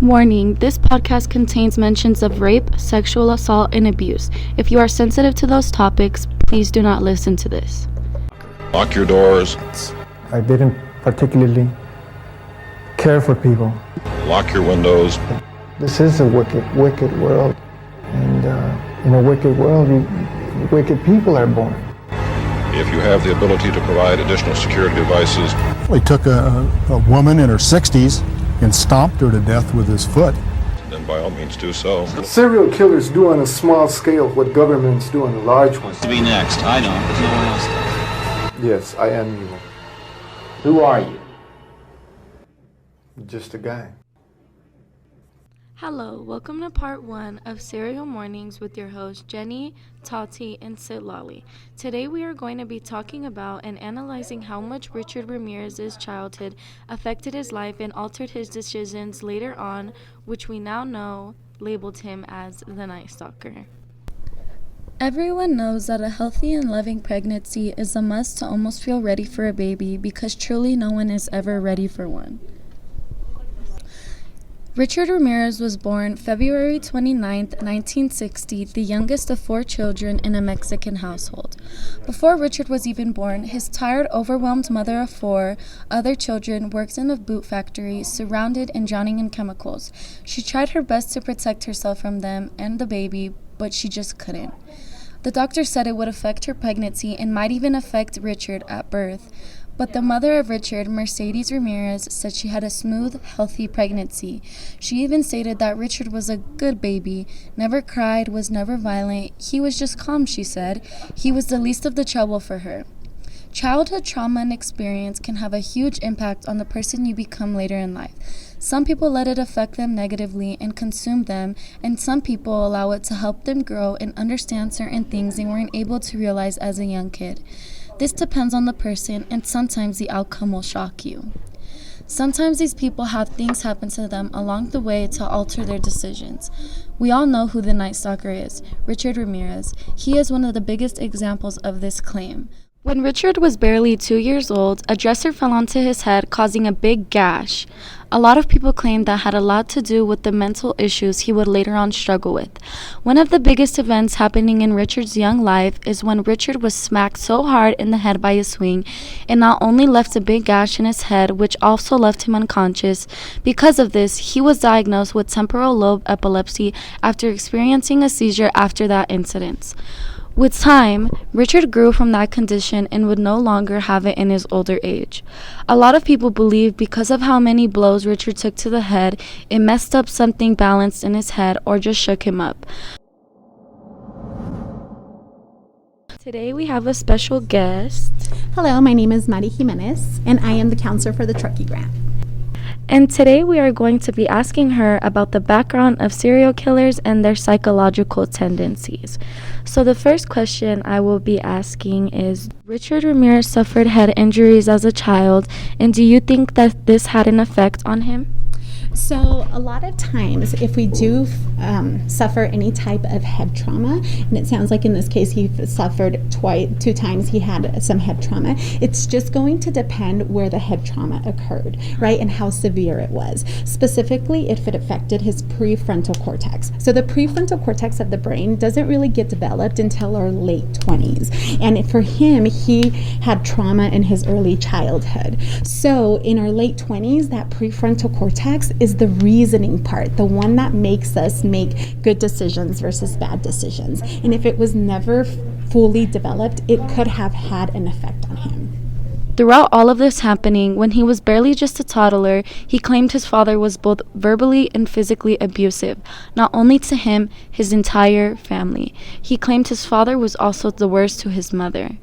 Warning, this podcast contains mentions of rape, sexual assault, and abuse. If you are sensitive to those topics, please do not listen to this. Lock your doors. I didn't particularly care for people. Lock your windows. This is a wicked world. And in a wicked world, wicked people are born. If you have the ability to provide additional security devices. He took a woman in her 60s and stomped her to death with his foot. Then by all means do so. Serial killers do on a small scale what governments do on a large one. To be next, I don't, but no one else does. Yes, I am evil. Who are you? Just a guy. Hello, welcome to part 1 of Serial Mornings with your hosts Jenny, Tati, and Sitlali. Today we are going to be talking about and analyzing how much Richard Ramirez's childhood affected his life and altered his decisions later on, which we now know labeled him as the Night Stalker. Everyone knows that a healthy and loving pregnancy is a must to almost feel ready for a baby, because truly no one is ever ready for one. Richard Ramirez was born February 29, 1960, the youngest of 4 children in a Mexican household. Before Richard was even born, his tired, overwhelmed mother of 4 other children worked in a boot factory, surrounded and drowning in chemicals. She tried her best to protect herself from them and the baby, but she just couldn't. The doctor said it would affect her pregnancy and might even affect Richard at birth. But the mother of Richard, Mercedes Ramirez, said she had a smooth, healthy pregnancy. She even stated that Richard was a good baby, never cried, was never violent. He was just calm, she said. He was the least of the trouble for her. Childhood trauma and experience can have a huge impact on the person you become later in life. Some people let it affect them negatively and consume them, and some people allow it to help them grow and understand certain things they weren't able to realize as a young kid. This depends on the person, and sometimes the outcome will shock you. Sometimes these people have things happen to them along the way to alter their decisions. We all know who the Night Stalker is, Richard Ramirez. He is one of the biggest examples of this claim. When Richard was barely 2 years old, a dresser fell onto his head, causing a big gash. A lot of people claim that had a lot to do with the mental issues he would later on struggle with. One of the biggest events happening in Richard's young life is when Richard was smacked so hard in the head by a swing, and not only left a big gash in his head, which also left him unconscious. Because of this, he was diagnosed with temporal lobe epilepsy after experiencing a seizure after that incident. With time, Richard grew from that condition and would no longer have it in his older age. A lot of people believe because of how many blows Richard took to the head, it messed up something balanced in his head or just shook him up. Today we have a special guest. Hello, my name is Mari Jimenez, and I am the counselor for the Truckee Grant. And today we are going to be asking her about the background of serial killers and their psychological tendencies. So the first question I will be asking is, Richard Ramirez suffered head injuries as a child, and do you think that this had an effect on him? So a lot of times, if we do suffer any type of head trauma, and it sounds like in this case he suffered 2 times he had some head trauma, it's just going to depend where the head trauma occurred, right, and how severe it was. Specifically, if it affected his prefrontal cortex. So the prefrontal cortex of the brain doesn't really get developed until our late 20s. And for him, he had trauma in his early childhood. So in our late 20s, that prefrontal cortex is the reasoning part, the one that makes us make good decisions versus bad decisions. And if it was never fully developed, it could have had an effect on him. Throughout all of this happening, when he was barely just a toddler, he claimed his father was both verbally and physically abusive, not only to him, his entire family. He claimed his father was also the worst to his mother.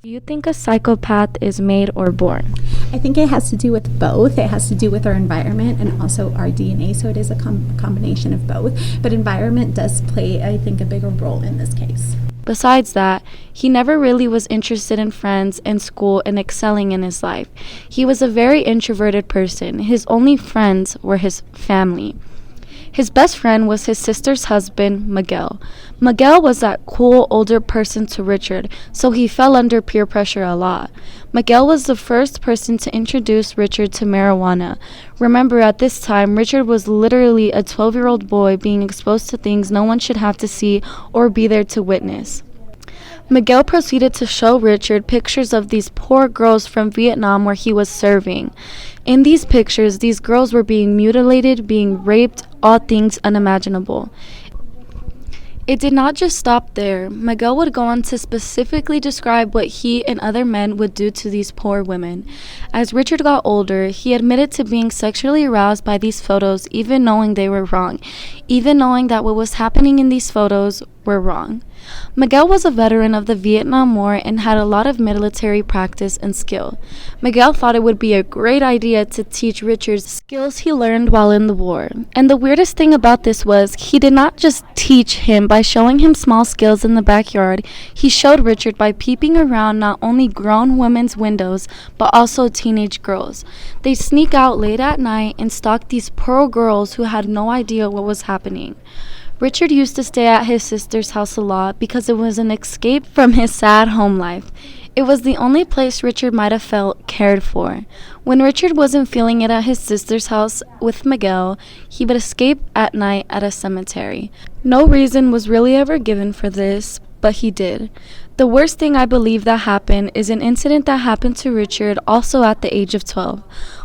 Do you think a psychopath is made or born? I think it has to do with both. It has to do with our environment and also our DNA, so it is a combination of both. But environment does play, I think, a bigger role in this case. Besides that, he never really was interested in friends and school and excelling in his life. He was a very introverted person. His only friends were his family. His best friend was his sister's husband, Miguel. Miguel was that cool older person to Richard, so he fell under peer pressure a lot. Miguel was the first person to introduce Richard to marijuana. Remember, at this time, Richard was literally a 12-year-old boy being exposed to things no one should have to see or be there to witness. Miguel proceeded to show Richard pictures of these poor girls from Vietnam where he was serving. In these pictures, these girls were being mutilated, being raped, all things unimaginable. It did not just stop there. Miguel would go on to specifically describe what he and other men would do to these poor women. As Richard got older, he admitted to being sexually aroused by these photos, even knowing they were wrong, even knowing that what was happening in these photos were wrong. Miguel was a veteran of the Vietnam War and had a lot of military practice and skill. Miguel thought it would be a great idea to teach Richard skills he learned while in the war. And the weirdest thing about this was he did not just teach him by showing him small skills in the backyard. He showed Richard by peeping around not only grown women's windows, but also teenage girls. They sneak out late at night and stalk these poor girls who had no idea what was happening. Richard used to stay at his sister's house a lot because it was an escape from his sad home life. It was the only place Richard might have felt cared for. When Richard wasn't feeling it at his sister's house with Miguel, he would escape at night at a cemetery. No reason was really ever given for this, but he did. The worst thing I believe that happened is an incident that happened to Richard also at the age of 12.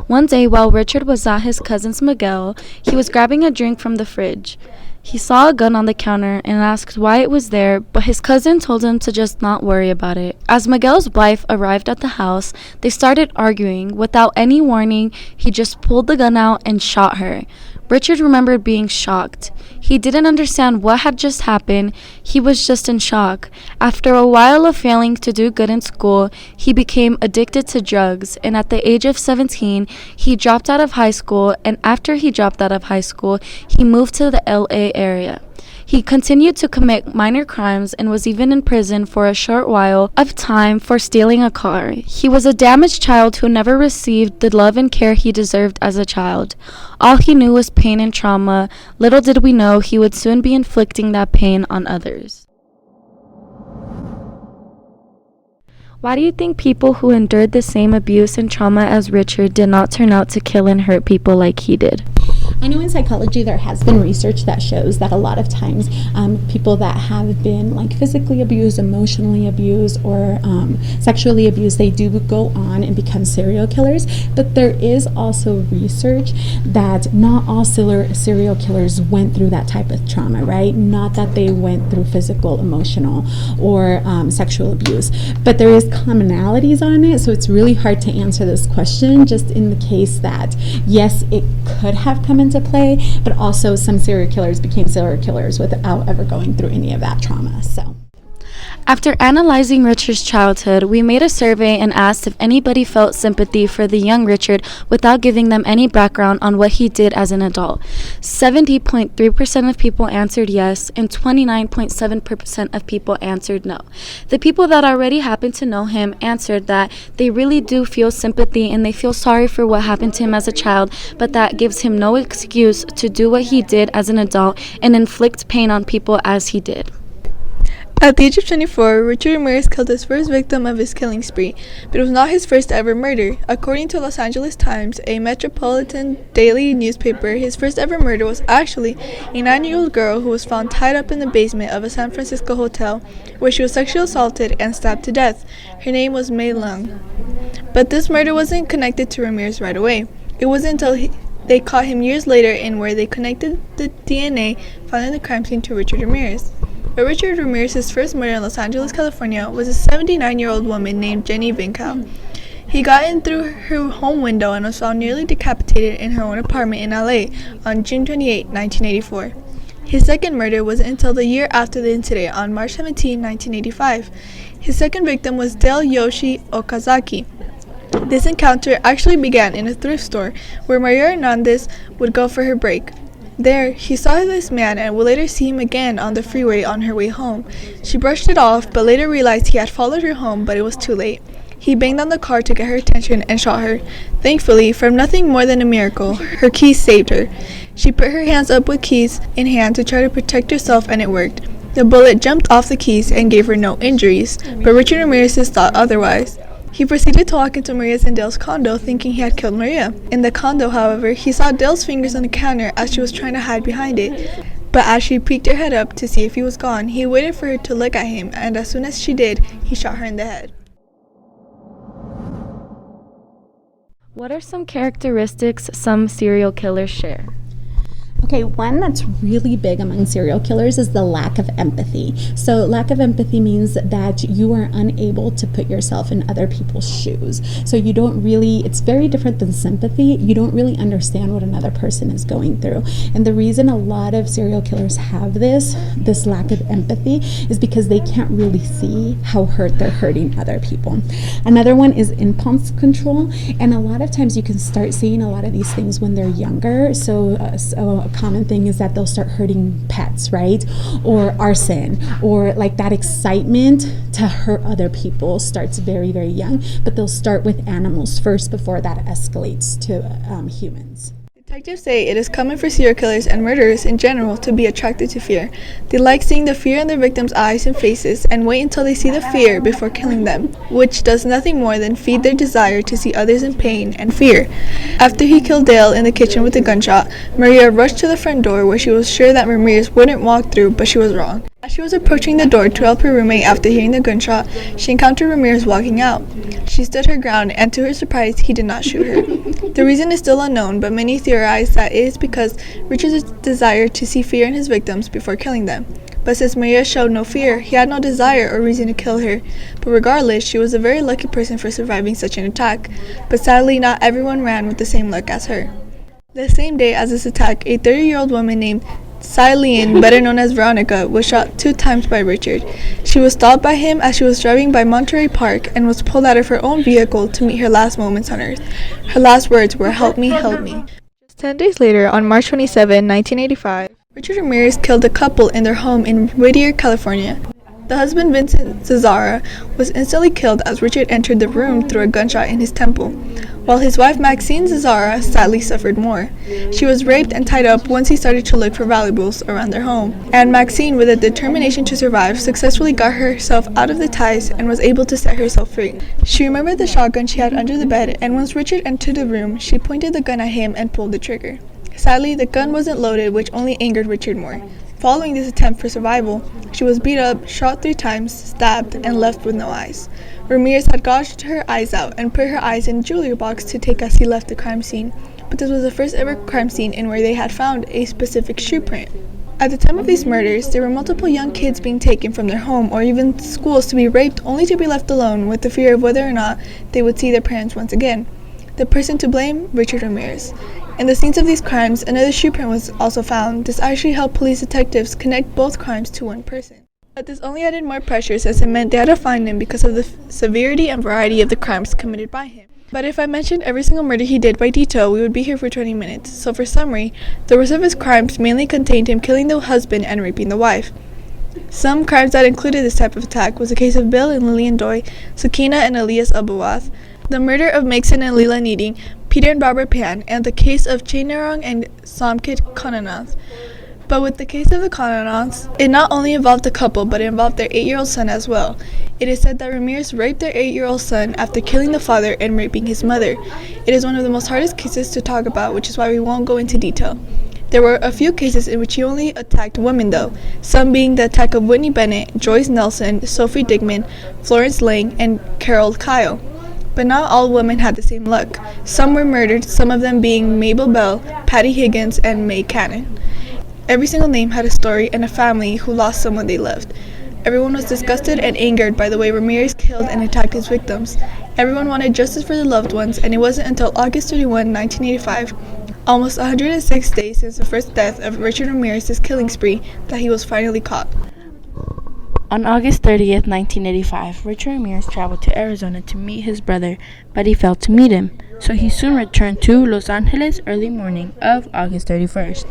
One day while Richard was at his cousin's Miguel, he was grabbing a drink from the fridge. He saw a gun on the counter and asked why it was there, but his cousin told him to just not worry about it. As Miguel's wife arrived at the house, they started arguing. Without any warning, he just pulled the gun out and shot her. Richard remembered being shocked. He didn't understand what had just happened. He was just in shock. After a while of failing to do good in school, he became addicted to drugs, and at the age of 17, he dropped out of high school, and after he dropped out of high school, he moved to the LA area. He continued to commit minor crimes and was even in prison for a short while of time for stealing a car. He was a damaged child who never received the love and care he deserved as a child. All he knew was pain and trauma. Little did we know he would soon be inflicting that pain on others. Why do you think people who endured the same abuse and trauma as Richard did not turn out to kill and hurt people like he did? I know in psychology there has been research that shows that a lot of times people that have been like physically abused, emotionally abused, or sexually abused, they do go on and become serial killers. But there is also research that not all serial killers went through that type of trauma, right? Not that they went through physical, emotional, or sexual abuse. But there is commonalities on it, so it's really hard to answer this question just in the case that, yes, it could have come into play, but also some serial killers became serial killers without ever going through any of that trauma. So after analyzing Richard's childhood, we made a survey and asked if anybody felt sympathy for the young Richard without giving them any background on what he did as an adult. 70.3% of people answered yes, and 29.7% of people answered no. The people that already happened to know him answered that they really do feel sympathy and they feel sorry for what happened to him as a child, but that gives him no excuse to do what he did as an adult and inflict pain on people as he did. At the age of 24, Richard Ramirez killed his first victim of his killing spree, but it was not his first ever murder. According to Los Angeles Times, a metropolitan daily newspaper, his first ever murder was actually a 9-year-old girl who was found tied up in the basement of a San Francisco hotel, where she was sexually assaulted and stabbed to death. Her name was May Lung. But this murder wasn't connected to Ramirez right away. It wasn't until they caught him years later in where they connected the DNA found in the crime scene to Richard Ramirez. But Richard Ramirez's first murder in Los Angeles, California, was a 79-year-old woman named Jenny Vincal. He got in through her home window and was found nearly decapitated in her own apartment in LA on June 28, 1984. His second murder wasn't until the year after the incident on March 17, 1985. His second victim was Dale Yoshi Okazaki. This encounter actually began in a thrift store where Maria Hernandez would go for her break. There, he saw this man and would later see him again on the freeway on her way home. She brushed it off, but later realized he had followed her home, but it was too late. He banged on the car to get her attention and shot her. Thankfully, from nothing more than a miracle, her keys saved her. She put her hands up with keys in hand to try to protect herself, and it worked. The bullet jumped off the keys and gave her no injuries, but Richard Ramirez thought otherwise. He proceeded to walk into Maria's and Dale's condo, thinking he had killed Maria. In the condo, however, he saw Dale's fingers on the counter as she was trying to hide behind it. But as she peeked her head up to see if he was gone, he waited for her to look at him, and as soon as she did, he shot her in the head. What are some characteristics some serial killers share? Okay, one that's really big among serial killers is the lack of empathy. So lack of empathy means that you are unable to put yourself in other people's shoes. So you don't really, it's very different than sympathy. You don't really understand what another person is going through. And the reason a lot of serial killers have this lack of empathy is because they can't really see how they're hurting other people. Another one is impulse control. And a lot of times you can start seeing a lot of these things when they're younger. So a common thing is that they'll start hurting pets, right? Or arson, or like that excitement to hurt other people starts very, very young, but they'll start with animals first before that escalates to humans. Detectives say it is common for serial killers and murderers in general to be attracted to fear. They like seeing the fear in their victims' eyes and faces and wait until they see the fear before killing them, which does nothing more than feed their desire to see others in pain and fear. After he killed Dale in the kitchen with a gunshot, Maria rushed to the front door where she was sure that Ramirez wouldn't walk through, but she was wrong. As she was approaching the door to help her roommate after hearing the gunshot, she encountered Ramirez walking out. She stood her ground, and to her surprise, he did not shoot her. The reason is still unknown, but many theorize that it is because Richard's desire to see fear in his victims before killing them. But since Maria showed no fear, he had no desire or reason to kill her. But regardless, she was a very lucky person for surviving such an attack. But sadly, not everyone ran with the same luck as her. The same day as this attack, a 30-year-old woman named Silene, better known as Veronica, was shot 2 times by Richard. She was stopped by him as she was driving by Monterey Park and was pulled out of her own vehicle to meet her last moments on Earth. Her last words were, "Help me, help me." Just 10 days later, on March 27, 1985, Richard Ramirez killed a couple in their home in Whittier, California. The husband, Vincent Cesara, was instantly killed as Richard entered the room through a gunshot in his temple, while his wife Maxine Cesara sadly suffered more. She was raped and tied up once he started to look for valuables around their home, and Maxine, with a determination to survive, successfully got herself out of the ties and was able to set herself free. She remembered the shotgun she had under the bed, and once Richard entered the room, she pointed the gun at him and pulled the trigger. Sadly, the gun wasn't loaded, which only angered Richard more. Following this attempt for survival, she was beat up, shot 3 times, stabbed, and left with no eyes. Ramirez had gouged her eyes out and put her eyes in a jewelry box to take as he left the crime scene, but this was the first ever crime scene in where they had found a specific shoe print. At the time of these murders, there were multiple young kids being taken from their home or even schools to be raped only to be left alone with the fear of whether or not they would see their parents once again. The person to blame? Richard Ramirez. In the scenes of these crimes, another shoe print was also found. This actually helped police detectives connect both crimes to one person. But this only added more pressures as it meant they had to find him because of the severity and variety of the crimes committed by him. But if I mentioned every single murder he did by detail, we would be here for 20 minutes. So for summary, the rest of his crimes mainly contained him killing the husband and raping the wife. Some crimes that included this type of attack was the case of Bill and Lillian Doy, Sakina and Elias Abuwath, the murder of Maxon and Lila Needing, Peter and Barbara Pan, and the case of Chainarong and Somkit Konanath. But with the case of the Konanaths, it not only involved the couple, but it involved their 8-year-old son as well. It is said that Ramirez raped their 8-year-old son after killing the father and raping his mother. It is one of the most hardest cases to talk about, which is why we won't go into detail. There were a few cases in which he only attacked women though, some being the attack of Whitney Bennett, Joyce Nelson, Sophie Digman, Florence Lang, and Carol Kyle. But not all women had the same luck. Some were murdered, some of them being Mabel Bell, Patty Higgins, and May Cannon. Every single name had a story and a family who lost someone they loved. Everyone was disgusted and angered by the way Ramirez killed and attacked his victims. Everyone wanted justice for their loved ones, and it wasn't until August 31, 1985, almost 106 days since the first death of Richard Ramirez's killing spree, that he was finally caught. On August 30th, 1985, Richard Ramirez traveled to Arizona to meet his brother, but he failed to meet him, so he soon returned to Los Angeles early morning of August 31st.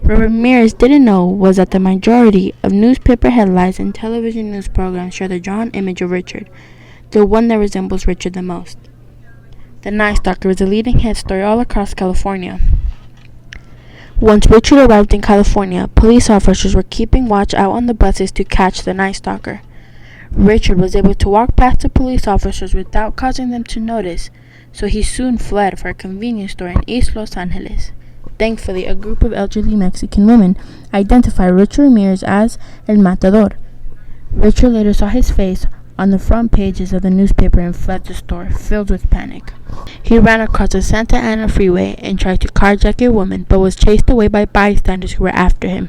What Ramirez didn't know was that the majority of newspaper headlines and television news programs share the drawn image of Richard, the one that resembles Richard the most. The Night Stalkers was a leading hit story all across California. Once Richard arrived in California, police officers were keeping watch out on the buses to catch the Night Stalker. Richard was able to walk past the police officers without causing them to notice, so he soon fled for a convenience store in East Los Angeles. Thankfully, a group of elderly Mexican women identified Richard Ramirez as El Matador. Richard later saw his face on the front pages of the newspaper and fled the store, filled with panic. He ran across the Santa Ana freeway and tried to carjack a woman, but was chased away by bystanders who were after him.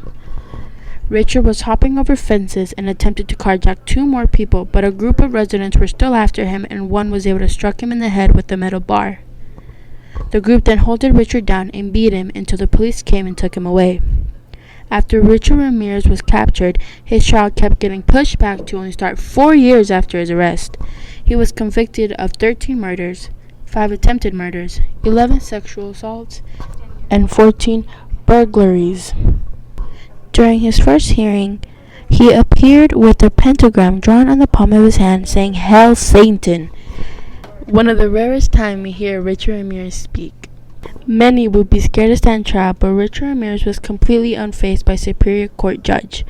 Richard was hopping over fences and attempted to carjack 2 more people, but a group of residents were still after him, and one was able to struck him in the head with a metal bar. The group then halted Richard down and beat him until the police came and took him away. After Richard Ramirez was captured, his trial kept getting pushed back to only start 4 years after his arrest. He was convicted of 13 murders, 5 attempted murders, 11 sexual assaults, and 14 burglaries. During his first hearing, he appeared with a pentagram drawn on the palm of his hand saying, "Hail Satan," one of the rarest times we hear Richard Ramirez speak. Many would be scared to stand trial, but Richard Ramirez was completely unfazed by Superior Court judge.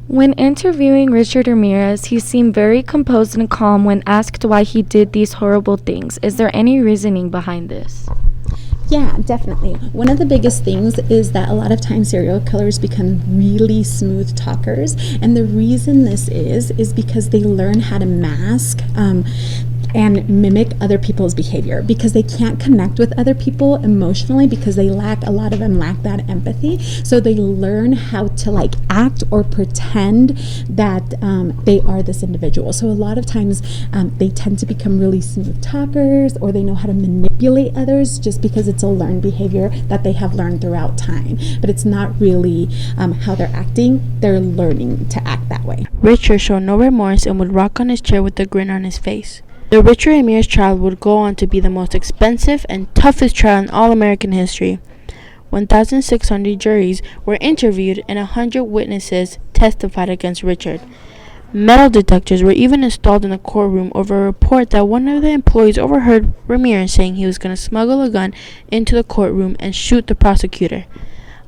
When interviewing Richard Ramirez, he seemed very composed and calm when asked why he did these horrible things. Is there any reasoning behind this? Yeah, definitely. One of the biggest things is that a lot of times serial killers become really smooth talkers, and the reason this is because they learn how to mask and mimic other people's behavior, because they can't connect with other people emotionally, because a lot of them lack that empathy. So they learn how to act or pretend that they are this individual. So a lot of times they tend to become really smooth talkers, or they know how to manipulate others just because it's a learned behavior that they have learned throughout time. But it's not really how they're acting. They're learning to act that way. Richard showed no remorse and would rock on his chair with a grin on his face. The Richard Ramirez trial would go on to be the most expensive and toughest trial in all American history. 1,600 juries were interviewed and 100 witnesses testified against Richard. Metal detectors were even installed in the courtroom over a report that one of the employees overheard Ramirez saying he was going to smuggle a gun into the courtroom and shoot the prosecutor.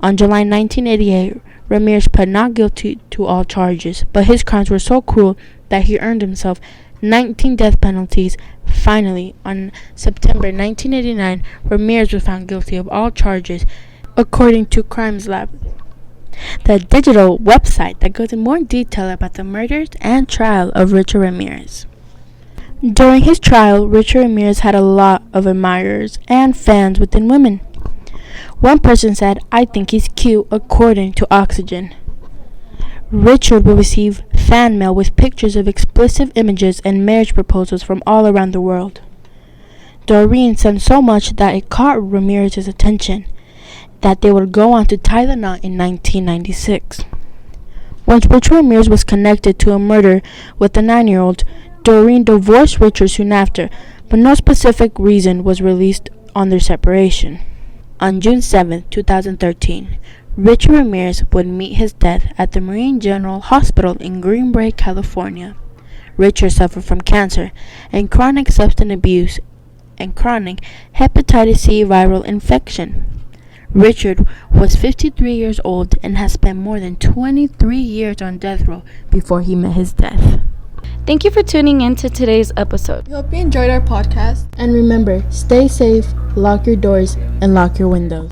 On July 1988, Ramirez pled not guilty to all charges, but his crimes were so cruel that he earned himself 19 death penalties. Finally, on September 1989, Ramirez was found guilty of all charges, according to Crimes Lab, the digital website that goes in more detail about the murders and trial of Richard Ramirez. During his trial, Richard Ramirez had a lot of admirers and fans within women. One person said, "I think he's cute," according to Oxygen. Richard would receive fan mail with pictures of explicit images and marriage proposals from all around the world. Doreen sent so much that it caught Ramirez's attention that they would go on to tie the knot in 1996. Once Richard Ramirez was connected to a murder with a 9-year-old, Doreen divorced Richard soon after, but no specific reason was released on their separation. On June 7, 2013, Richard Ramirez would meet his death at the Marine General Hospital in Green Bay, California. Richard suffered from cancer and chronic substance abuse and chronic hepatitis C viral infection. Richard was 53 years old and has spent more than 23 years on death row before he met his death. Thank you for tuning in to today's episode. We hope you enjoyed our podcast. And remember, stay safe, lock your doors, and lock your windows.